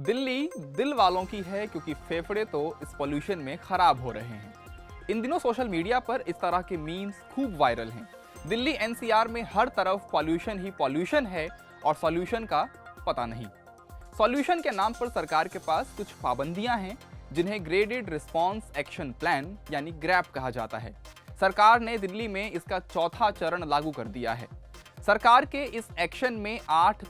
दिल्ली दिल वालों की है क्योंकि फेफड़े तो इस पॉल्यूशन में खराब हो रहे हैं। इन दिनों सोशल मीडिया पर इस तरह के मीम्स खूब वायरल हैं। दिल्ली एनसीआर में हर तरफ पॉल्यूशन ही पॉल्यूशन है और सॉल्यूशन का पता नहीं। सॉल्यूशन के नाम पर सरकार के पास कुछ पाबंदियां हैं जिन्हें ग्रेडेड रिस्पॉन्स एक्शन प्लान यानी ग्रैप कहा जाता है। सरकार ने दिल्ली में इसका चौथा चरण लागू कर दिया है। सरकार के इस एक्शन में 8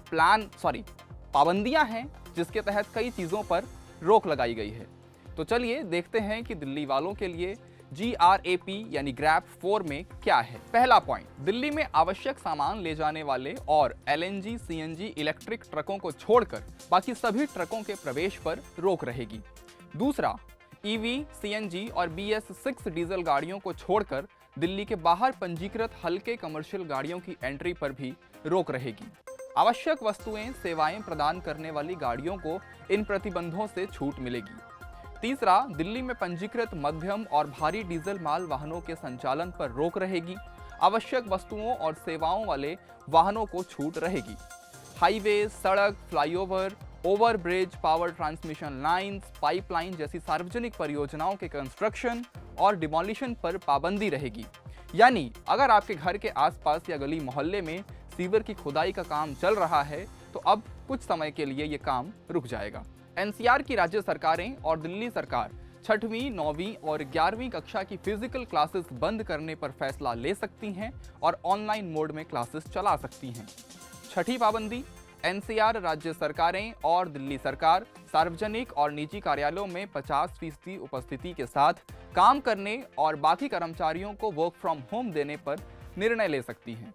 पाबंदियां हैं जिसके तहत कई चीजों पर रोक लगाई गई है। तो चलिए देखते हैं कि दिल्ली वालों के लिए GRAP यानी ग्रैप 4 में क्या है। पहला पॉइंट, दिल्ली में आवश्यक सामान ले जाने वाले और LNG CNG इलेक्ट्रिक ट्रकों को छोड़कर बाकी सभी ट्रकों के प्रवेश पर रोक रहेगी। दूसरा, EV CNG और BS6 डीजल गाड़ियों को छोड़कर दिल्ली के बाहर पंजीकृत हल्के कमर्शियल गाड़ियों की एंट्री पर भी रोक रहेगी। आवश्यक वस्तुएं सेवाएं प्रदान करने वाली गाड़ियों को इन प्रतिबंधों से छूट मिलेगी। तीसरा, दिल्ली में पंजीकृत मध्यम और भारी डीजल माल वाहनों के संचालन पर रोक रहेगी। आवश्यक वस्तुओं और सेवाओं वाले वाहनों को छूट रहेगी। हाईवे, सड़क, flyover, overbridge, power transmission lines, pipeline जैसी सार्वजनिक परियोजनाओं के कंस्ट्रक्शन और डिमोलिशन पर पाबंदी रहेगी। यानी अगर आपके घर के आसपास या गली मोहल्ले में सीवर की खुदाई का काम चल रहा है तो अब कुछ समय के लिए ये काम रुक जाएगा। एनसीआर की राज्य सरकारें और दिल्ली सरकार 6वीं, 9वीं और 11वीं कक्षा की फिजिकल क्लासेस बंद करने पर फैसला ले सकती हैं और ऑनलाइन मोड में क्लासेस चला सकती हैं। छठी पाबंदी, एनसीआर राज्य सरकारें और दिल्ली सरकार सार्वजनिक और निजी कार्यालयों में 50% उपस्थिति के साथ काम करने और बाकी कर्मचारियों को वर्क फ्रॉम होम देने पर निर्णय ले सकती हैं।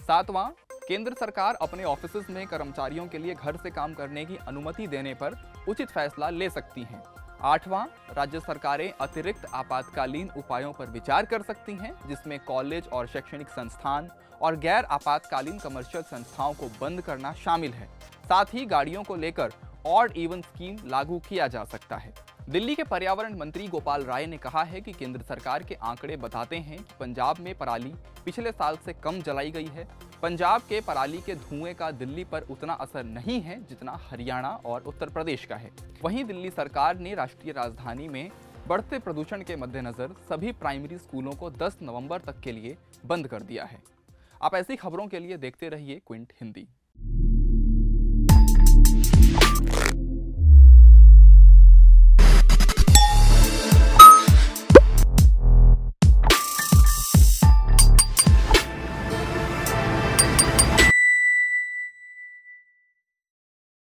सातवां, केंद्र सरकार अपने ऑफिस में कर्मचारियों के लिए घर से काम करने की अनुमति देने पर उचित फैसला ले सकती हैं। आठवां, राज्य सरकारें अतिरिक्त आपातकालीन उपायों पर विचार कर सकती हैं जिसमें कॉलेज और शैक्षणिक संस्थान और गैर आपातकालीन कमर्शियल संस्थाओं को बंद करना शामिल है। साथ ही गाड़ियों को लेकर ऑड इवन स्कीम लागू किया जा सकता है। दिल्ली के पर्यावरण मंत्री गोपाल राय ने कहा है कि केंद्र सरकार के आंकड़े बताते हैं कि पंजाब में पराली पिछले साल से कम जलाई गई है। पंजाब के पराली के धुएं का दिल्ली पर उतना असर नहीं है जितना हरियाणा और उत्तर प्रदेश का है। वहीं दिल्ली सरकार ने राष्ट्रीय राजधानी में बढ़ते प्रदूषण के मद्देनजर सभी प्राइमरी स्कूलों को 10 नवंबर तक के लिए बंद कर दिया है। आप ऐसी खबरों के लिए देखते रहिए क्विंट हिंदी।